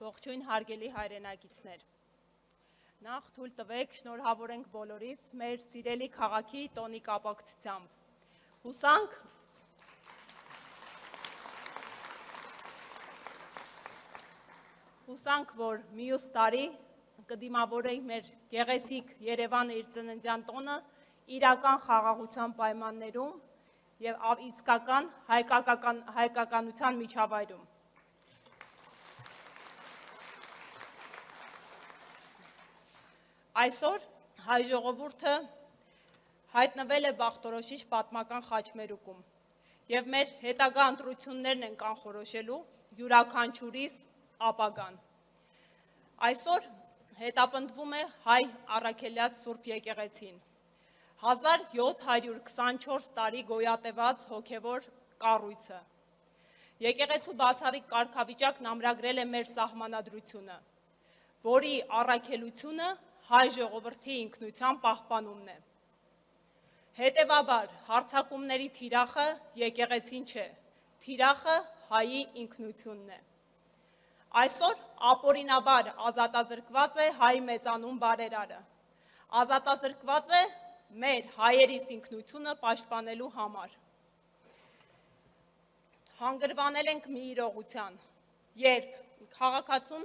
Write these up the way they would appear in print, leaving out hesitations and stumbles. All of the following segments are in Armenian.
Ողջույն հարգելի հայրենակիցներ, նախ թույլ տվեք շնորհավորենք բոլորիս մեր սիրելի քաղաքի տոնի կապակցությամբ։ Հուսանք, որ մյուս տարի կդիմավորենք մեր գեղեցիկ Երևանը իր ծննդյան տոնը իրական խաղաղության պայմաններում և իսկական հայկականության միջավայրում։ Այսօր հայ ժողովուրդը հայտնվել է բախտորոշիչ պատմական խաչմերուկում և մեր հետագա ընտրություններն են կանխորոշելու յուրաքանչյուրիս ապագան։ Այսօր հետապնդվում է հայ առաքելյաց Սուրբ եկեղեցին, 1724 տարի գոյատևած հոգևոր կառույցը։ Եկեղեցու բացառիկ կարգավիճակն ամրագրել է մեր սահմանադրությունը, որի առաքելությունը հայ ժողովրդի ինքնության պահպանումն է։ Հետևաբար, հարձակումների թիրախը եկեղեցին չէ, թիրախը հայի ինքնությունն է։ Այսօր ապօրինաբար ազատազրկված է հայ մեծանուն բարերարը, ազատազրկված է մեր հայերիս ինքնությունը պաշտպանելու համար։ Հանգրվանել ենք մի իրողության, երբ քաղաքացուն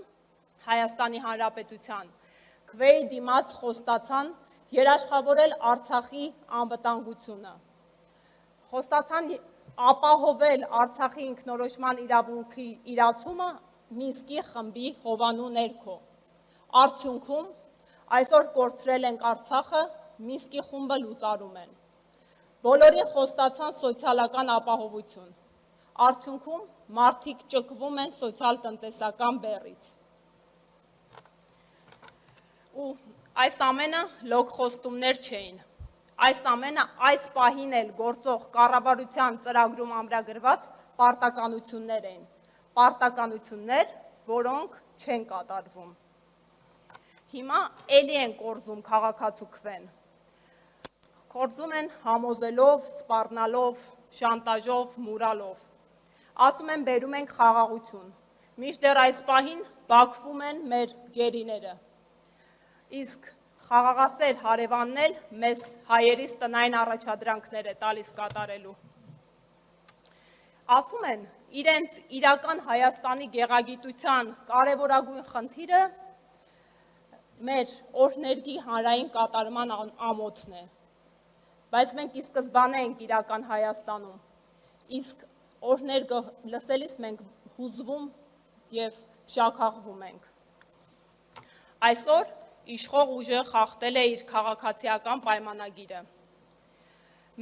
Հայաստանի Հանրապետության քվեի դիմաց խոստացան երաշխավորել Արցախի անվտանգությունը, խոստացան ապահովել Արցախի ինքնորոշման իրավունքի իրացումը Մինսկի խմբի հովանու ներքո։ Արդյունքում այսօր կորցրել ենք Արցախը, Մինսկի խումբը լուծարում են։ Բոլորին խոստացան սոցիալական ապահովություն, արդյունքում մարդիկ ճկվում են սոցիալ-տնտեսական բեռից։ Ու այս ամենը լոկ խոստումներ չէին, այս ամենը այս պահին էլ գործող կառավարության ծրագրում ամրագրված պարտականություններ էին, պարտականություններ, որոնք չեն կատարվում։ Հիմա էլի են կորզում քաղաքացու քվեն, կորզում են համոզելով, սպառնալով, շանտաժով, մուրալով, ասում են բերում ենք խաղաղություն, մինչդեռ այս պահին բաքվում են մեր գերիները, իսկ խաղաղասեր հարևանն էլ մեզ հայերիս տնային առաջադրանքներ է տալիս կատարելու։ Ասում են, իրենց իրական Հայաստանի գեղագիտության կարևորագույն խնդիրը մեր օրհներգի հանրային կատարման ամոթն է, բայց մենք ի սկզբանե ենք իրական Հայաստանում, իսկ օրհներգը լսելիս մենք հուզվում և շաքաղվում ենք։ Այսօր իշխող ուժը խախտել է իր քաղաքացիական պայմանագիրը։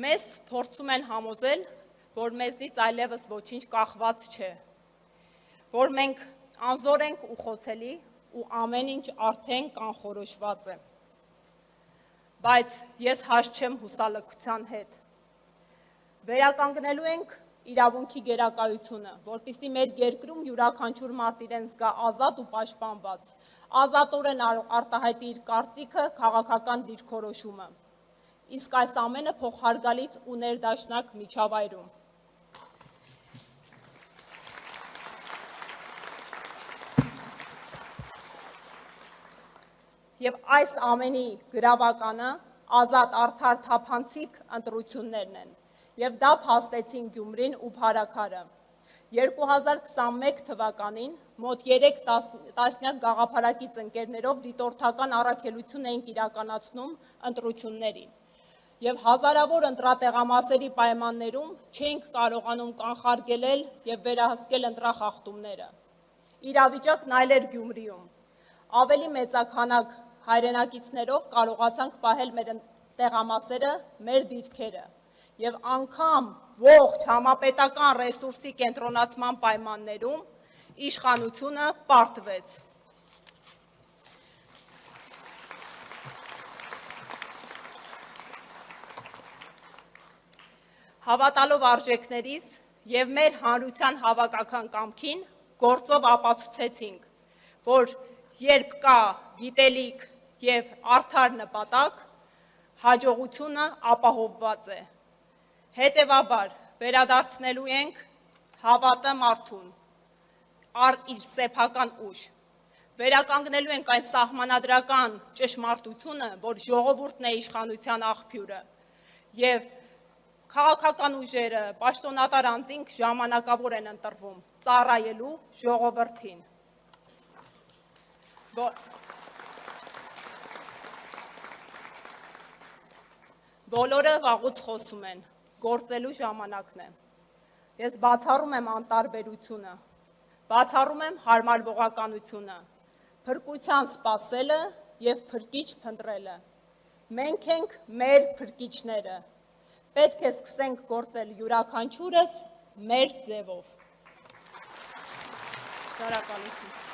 Մեզ փորձում են համոզել, որ մեզնից այլևս ոչինչ կախված չէ, որ մենք անզոր ենք ու խոցելի ու ամեն ինչ արդեն կանխորոշված է։ Բայց ես հաշտ չեմ հուսալքության հետ։ Վերականգնելու ենք իրավունքի գերակայությունը, որպեսզի մեր երկրում յուրաքանչյուր մարդ իրեն զգա ազատ ու պաշտպանված, ազատորեն արտահայտի իր կարծիքը, քաղաքական դիրքորոշումը, իսկ այս ամենը փոխհարգալից ու ներդաշնակ միջավայրում։ Եվ այս ամենի գրավականը ազատ արդար թափանցիկ ընտրություններն են, և դա փաստեցին Գյումրին ու Փարաքարը։ 2021 թվականին մոտ 3 տասնյակ գաղափարակից ընկերներով դիտորդական առաքելություն էինք իրականացնում ընտրություններին, և հազարավոր ընտրատեղամասերի պայմաններում չէինք կարողանում կանխարգելել և վերահսկել ընտրախախտումները։ Իրավիճակն այլ էր Գյումրիում։ Ավելի մեծաքանակ հայրենակիցներով կարողացանք պահել մեր տեղամասերը, մեր դիրքերը, և անգամ ողջ համապետական ռեսուրսի կենտրոնացման պայմաններում իշխանությունը պարտվեց։ Հավատալով արժեքներիս և մեր հանրության հավաքական կամքին գործով ապացուցեցինք, որ երբ կա գիտելիք և արդար նպատակ, հաջողությունը ապահովված է։ Հետևաբար վերադարձնելու ենք հավատը մարդուն, իր սեփական ուժ, վերականգնելու ենք այն սահմանադրական ճշմարտությունը, որ ժողովուրդն է իշխանության աղբյուրը, եւ քաղաքական ուժերը, պաշտոնատար անձինք ժամանակավոր են ընտրվում ծառայելու ժողովրդին։ Բոլորը վաղուց խոսում են, գործելու ժամանակն է։ Ես բացառում եմ անտարբերությունը, բացառում եմ հարմարվողականությունը, փրկության սպասելը եւ փրկիչ փնտրելը։ Մենք ենք մեր փրկիչները։ Պետք է սկսենք գործել յուրաքանչյուրս մեր ձևով։ Շնորհակալություն։